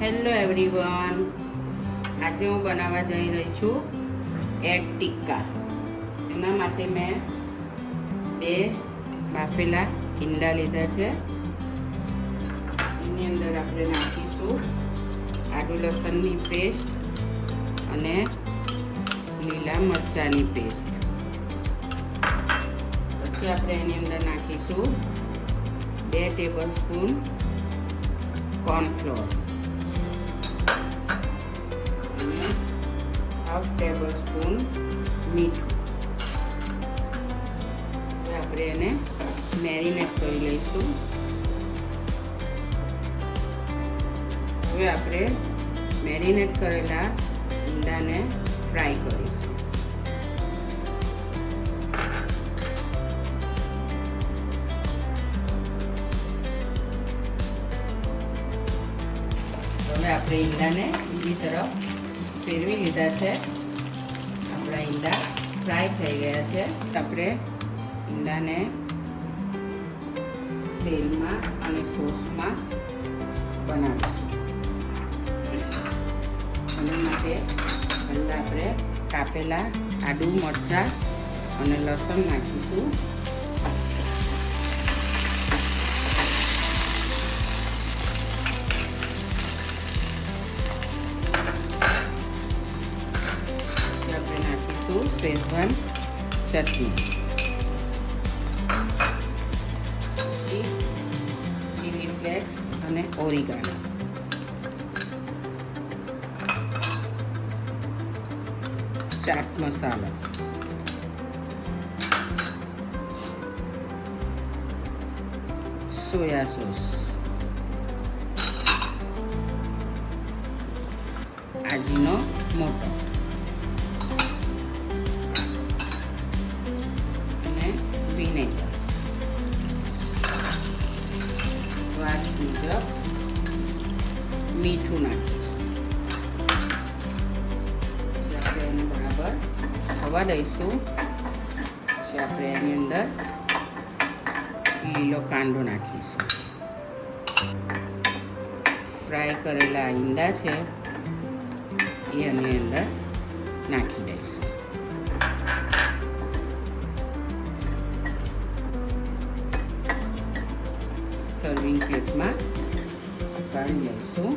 Hello everyone, આજે હું બનાવવા જઈ રહી છું એગ ટિક્કા. એના માટે મેં 2 બાફેલા ઈંડા લીધા છે. એની અંદર આપણે નાખીશું આદુ લસણની પેસ્ટ અને લીલા મરચાંની પેસ્ટ. પછી આપણે એની અંદર નાખીશું 2 table spoon cornflour, 1/2 table spoon મીઠું. હવે આપણે એને મેરિનેટ કરી લઈશું. હવે આપણે મેરિનેટ કરેલા ઈંડાને ફ્રાય કરીશું. હવે આપણે ઈંડાને બીજી તરફ ફેરવી લીધા છે. આપણા ઈંડા ફ્રાય થઈ ગયા છે. આપણે ઈંડાને તેલમાં અને સોસમાં બનાવીશું. એના માટે પહેલાં આપણે કાપેલા આદુ મરચાં અને લસણ નાખીશું. શેઝવાન ચટણી, ચીલી ફ્લેક્સ અને ઓરિગાનો. ચાટ મસાલો, સોયા સોસ, આજીનો મોટો, વિનેગર. સ્વાદ મુજબ મીઠું નાખીશું. પછી આપણે એને બરાબર થવા દઈશું. પછી આપણે એની અંદર લીલો કાંદો નાખીશું. ફ્રાય કરેલા ઈંડા છે એ એની અંદર નાખી દઈશું. સર્વિંગ પ્લેટમાં કાઢી લઈશું.